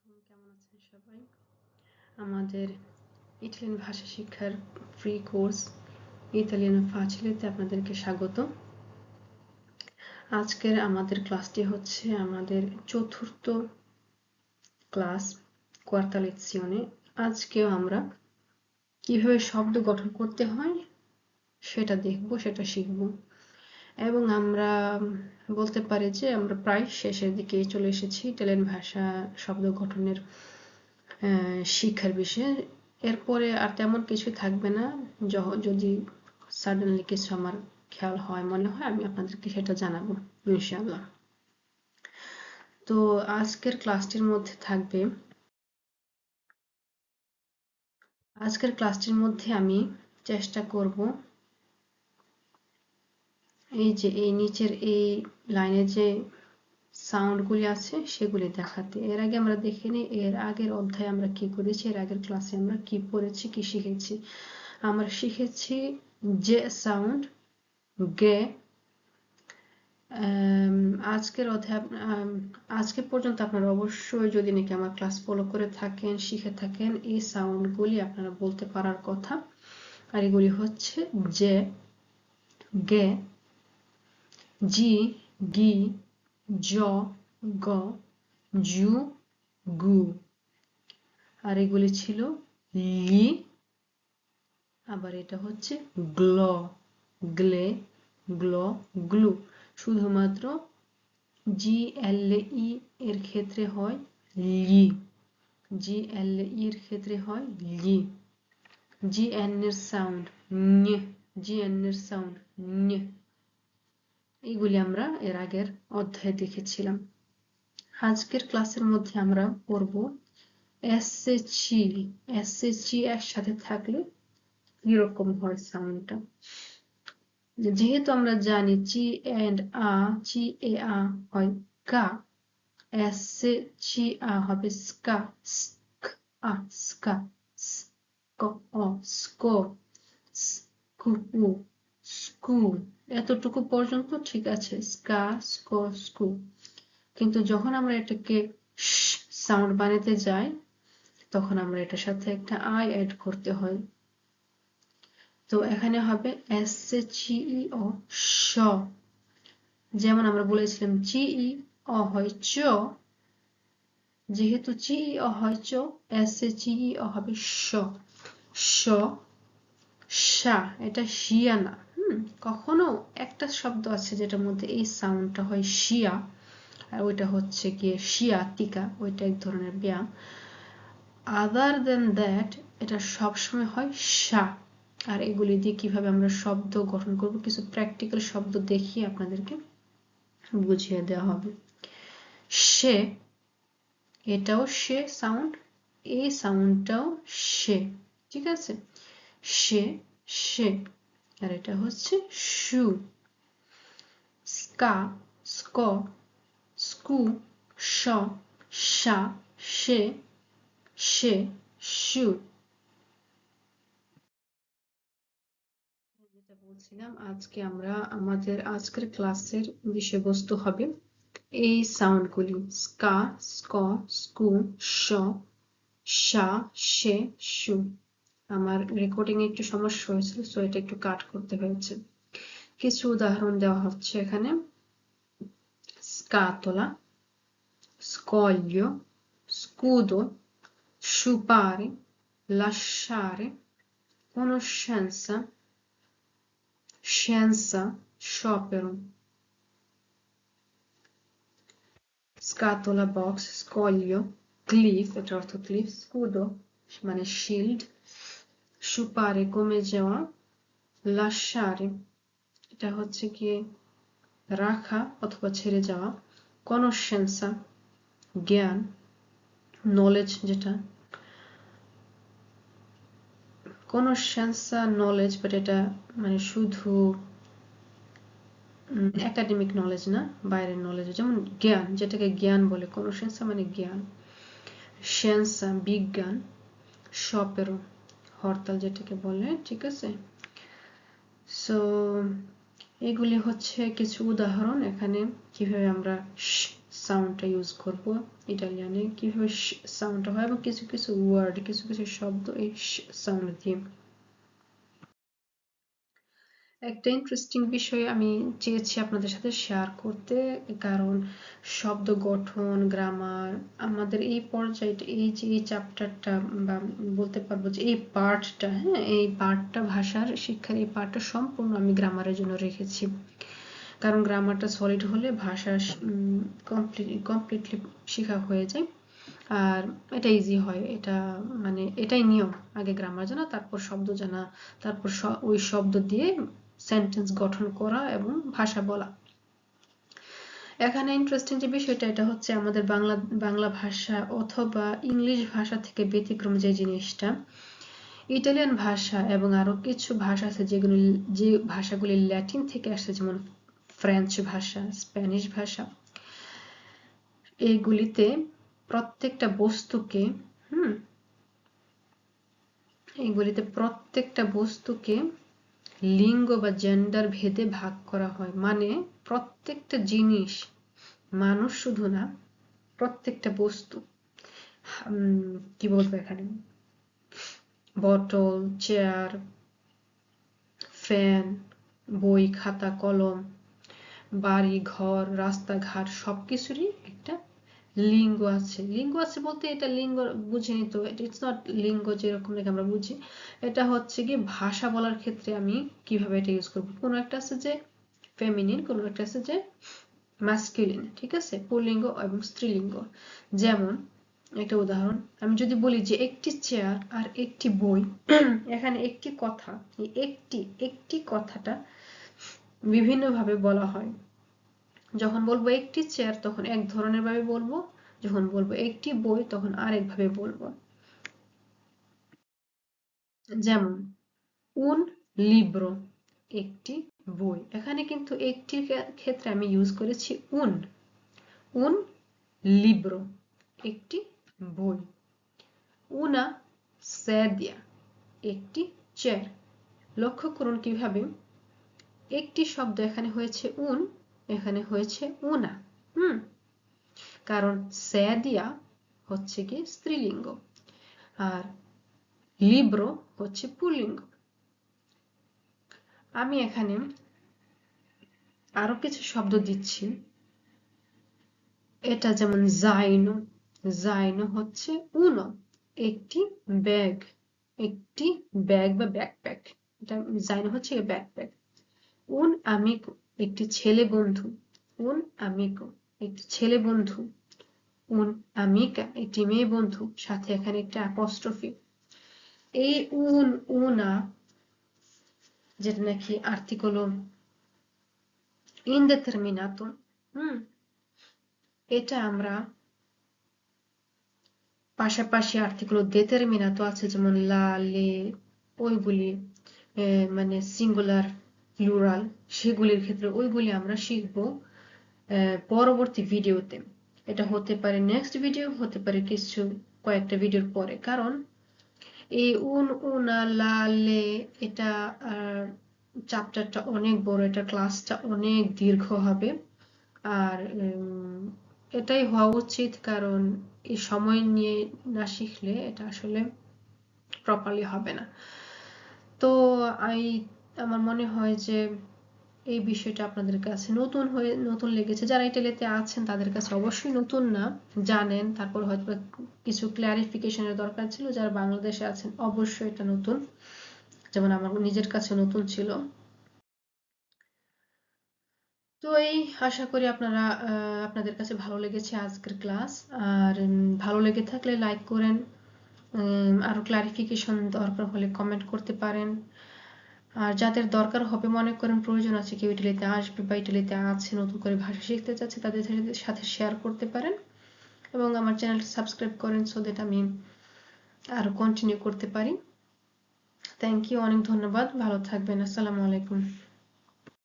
কেমন আছেন সবাই? আমাদের ইটালিয়ান ভাষা শিক্ষার ফ্রি কোর্স ইতালিয়ানো ফাচিলেতে আপনাদেরকে স্বাগত। আজকের আমাদের ক্লাসটি হচ্ছে আমাদের চতুর্থ ক্লাস, কোয়ার্তা লেzione। আজকেও আমরা কিভাবে শব্দ গঠন করতে হয় সেটা দেখব, সেটা শিখব। এবং আমরা বলতে পারি যে আমরা প্রায় শেষের দিকে চলে এসেছি ইটালিয়ান ভাষা শব্দ গঠনের শিক্ষার বিষয়ে। এরপরে আর তেমন কিছু থাকবে না। যদি সাডেনলি কিছু আমার খেয়াল হয়, মনে হয়, আমি আপনাদেরকে সেটা জানাবো ইনশাআল্লাহ। তো আজকের ক্লাসটির মধ্যে আমি চেষ্টা করব এই যে এই নিচের এই লাইনে যে সাউন্ডগুলি আছে সেগুলি দেখাতে। এর আগে আমরা দেখে নিই এর আগের অধ্যায়ে আমরা কি করেছি, এর আগের ক্লাসে আমরা কি পড়েছি, কি শিখেছি। আমরা শিখেছি যে সাউন্ড, গে। আজকের অধ্যায় আজকে পর্যন্ত আপনারা অবশ্যই যদি নাকি আমার ক্লাস ফলো করে থাকেন, শিখে থাকেন, এই সাউন্ডগুলি আপনারা বলতে পারার কথা। আর এগুলি হচ্ছে যে, গে, জি, গি, জ, গ, জু, গু। আর এগুলি ছিল লি। আবার এটা হচ্ছে গ্ল, গ্লে, গ্ল, গ্লু। শুধুমাত্র জি-এল-ই এর ক্ষেত্রে হয় লি, জি-এল-ই এর ক্ষেত্রে হয় লি। জি-এন এর সাউন্ড ঞ, জি-এন এর সাউন্ড ঞ। এগুলি আমরা এর আগের অধ্যায়ে দেখেছিলাম। আজকের ক্লাসের মধ্যে আমরা পড়ব এস-চি। এস-চি একসাথে থাকলে কিরকম হয় সাউন্ডটা। যেহেতু আমরা জানি চি এন্ড আ, চি এ আ হয় কা, এস-চি আ হবে স্কা, স্ক আ, স্কা, স্ক অ, স্ক, স্কু, স্কু। এতটুকু পর্যন্ত ঠিক আছে, স্কা, স্ক, স্কু। কিন্তু যখন আমরা এটাকে সাউন্ড বানাতে যাই, তখন আমরা এটার সাথে একটা আই অ্যাড করতে হয়। তো এখানে হবে এস-চি-ই অ, শ। যেমন আমরা বলেছিলাম চি-ই অ হয় চ, যেহেতু চি-ই অ হয় চ, এস-চি-ই অ হবে শ, শ, শা। এটা শিয়া না। কখনো একটা শব্দ আছে যেটার মধ্যে এই সাউন্ডটা হয় শিয়া, আর ওইটা হচ্ছে গিয়ে শিয়াটিকা, ওইটা এক ধরনের ব্যায়াম। আদার দেন দ্যাট এটা সবসময় হয় শা। আর এগুলি দিয়ে কিভাবে আমরা শব্দ গঠন করব, কিছু প্র্যাকটিক্যাল শব্দ দেখিয়ে আপনাদেরকে বুঝিয়ে দেওয়া হবে। সে, এটাও সে সাউন্ড, এই সাউন্ডটাও সে, ঠিক আছে। সে, সে। আর এটা হচ্ছে শু। স্কা, স্ক, স্কু, শ, শা, সে, সে, শু। যেটা বলছিলাম, আজকে আমরা আমাদের আজকের ক্লাসের বিষয়বস্তু হবে এই সাউন্ডগুলি, স্কা, স্ক, স্কু, শ, শা, সে, শু। আমার রেকর্ডিং এ একটু সমস্যা হয়েছিল, সো এটা একটু কাট করতে হয়েছে। কিছু উদাহরণ দেওয়া হচ্ছে এখানে। scatola, scoglio, scudo, sciupare, lasciare, conoscenza, scienza, sciopero। scatola, box, scoglio, cliff, এটা অর্থ cliff, scudo মানে শিল্ড, sciupare কমে যাওয়া, lasciare এটা হচ্ছে গিয়ে রাখা অথবা ছেড়ে যাওয়া, conoscenza জ্ঞান, নলেজ যেটা, conoscenza নলেজ, বাট এটা মানে শুধু একাডেমিক নলেজ না, বাইরের নলেজ, যেমন জ্ঞান, যেটাকে জ্ঞান বলে, conoscenza মানে জ্ঞান, scienza বিজ্ঞান, sciopero হরতাল যেটাকে বলে, ঠিক আছে। সো এগুলি হচ্ছে কিছু উদাহরণ এখানে কিভাবে আমরা সাউন্ডটা ইউজ করব। ইটালিয়ানে কিভাবে সাউন্ডটা হয় এবং কিছু কিছু ওয়ার্ড, কিছু কিছু শব্দ এই সাউন্ড দিয়ে। একটা ইন্টারেস্টিং বিষয় আমি চেয়েছি আপনাদের সাথে শেয়ার করতে, কারণ শব্দ গঠন, গ্রামার, আমাদের এই পর্যায়টা, এই যে এই চ্যাপ্টারটা বা বলতে পারবো যে এই পার্টটা, হ্যাঁ এই পার্টটা ভাষার শিক্ষার এই পার্টটা সম্পূর্ণ আমি গ্রামারের জন্য রেখেছি। কারণ গ্রামারটা সলিড হলে ভাষা কমপ্লিটলি শেখা হয়ে যায় আর এটা ইজি হয়। এটা মানে এটাই নিয়ম, আগে গ্রামার জানা, তারপর শব্দ জানা, তারপর ওই শব্দ দিয়ে সেন্টেন্স গঠন করা এবং ভাষা বলা। এখানে ইন্টারেস্টিং যে বিষয়টা, এটা হচ্ছে আমাদের বাংলা ভাষা অথবা ইংলিশ ভাষা থেকে ব্যতিক্রম যে জিনিসটা, ইটালিয়ান ভাষা এবং আরো কিছু ভাষা আছে যে ভাষাগুলি ল্যাটিন থেকে আসছে, যেমন ফ্রেঞ্চ ভাষা, স্প্যানিশ ভাষা, এইগুলিতে প্রত্যেকটা বস্তুকে লিঙ্গ বা জেন্ডার ভেদে ভাগ করা হয়। মানে প্রত্যেকটা জিনিস, মানুষ শুধু না, প্রত্যেকটা বস্তু, কি বলবো এখানে, বটল, চেয়ার, ফ্যান, বই, খাতা, কলম, বাড়ি, ঘর, রাস্তাঘাট, সবকিছুরই একটা লিঙ্গ আছে। লিঙ্গ আছে বলতে এটা লিঙ্গ বুঝিনি তো, ইটস নট লিঙ্গ যেরকম আমরা বুঝি। এটা হচ্ছে কি ভাষা বলার ক্ষেত্রে আমি কিভাবে এটা ইউজ করব। কোনো একটা আছে যে ফেমিনিন, কোনো একটা আছে যে ম্যাসকুলিন, ঠিক আছে, পুল্লিঙ্গ এবং স্ত্রীলিঙ্গ। যেমন একটা উদাহরণ, আমি যদি বলি যে একটি চেয়ার আর একটি বই, এখানে একটি কথা, একটি কথাটা বিভিন্নভাবে বলা হয়। যখন বলবো একটি চেয়ার তখন এক ধরনের ভাবে বলবো, যখন বলবো একটি বই তখন আরেক ভাবে বলবো। যেমন un libro, একটি বই, এখানে কিন্তু একটির ক্ষেত্রে আমি ইউজ করেছি un libro, একটি বই। una sedia, একটি চেয়ার। লক্ষ্য করুন কিভাবে একটি শব্দ এখানে হয়েছে এখানে হয়েছে una, কারণ সেদিয়া হচ্ছে কি স্ত্রীলিঙ্গ আর লিব্রো হচ্ছে পুল্লিঙ্গ। আমি এখানে আরো কিছু শব্দ দিচ্ছি, এটা যেমন জাইনো হচ্ছে উনো, একটি ব্যাগ বা ব্যাকপ্যাক, এটা জাইনো হচ্ছে ব্যাকপ্যাক। un amico, একটি ছেলে বন্ধু, un amico, একটি ছেলে বন্ধু। un amica, একটি মেয়ে বন্ধু, সাথে এখানে একটা অ্যাপস্ট্রফি। এই una যেটা নাকি আর্টিকেল ইনডেটারমিনাতো, এটা আমরা পাশাপাশি আর্টিকেল ডেটারমিনাতো আছে যেমন লা, লে, ওইগুলি মানে সিঙ্গুলার, প্লুরাল, সেগুলির ক্ষেত্রে ওইগুলি আমরা শিখব পরবর্তী ভিডিওতে। এটা হতে পারে নেক্সট ভিডিও, হতে পারে কয়েকটা ভিডিওর পরে, কারণ এই উনা, লা, লে, এটা চ্যাপ্টারটা অনেক বড়, এটা ক্লাসটা অনেক দীর্ঘ হবে। আর এটাই হওয়া উচিত, কারণ এই সময় নিয়ে না শিখলে এটা আসলে প্রপারলি হবে না। তো আমার মনে হয় যে এই বিষয়টা আপনাদের কাছে নতুন লেগেছে। যারা ইটালিতে আছেন তাদের কাছে অবশ্যই নতুন না, জানেন, তারপর হয়তো কিছু ক্লারিফিকেশনের দরকার ছিল। যারা বাংলাদেশে আছেন অবশ্যই এটা নতুন, যেমন আমার নিজের কাছে নতুন ছিল। তো এই আশা করি আপনাদের কাছে ভালো লেগেছে আজকের ক্লাস। আর ভালো লেগে থাকলে লাইক করেন, আরো ক্লারিফিকেশন দরকার হলে কমেন্ট করতে পারেন। আর যাদের দরকার হবে, মনে করেন প্রয়োজন আছে, কেউ ইটালিতে আসবে বা ইটালিতে আছে, নতুন করে ভাষা শিখতে চাচ্ছে, তাদের সাথে শেয়ার করতে পারেন এবং আমার চ্যানেলটা সাবস্ক্রাইব করেন, সো দ্যাট আমি আরো কন্টিনিউ করতে পারি। থ্যাংক ইউ, অনেক ধন্যবাদ, ভালো থাকবেন, আসসালামু আলাইকুম।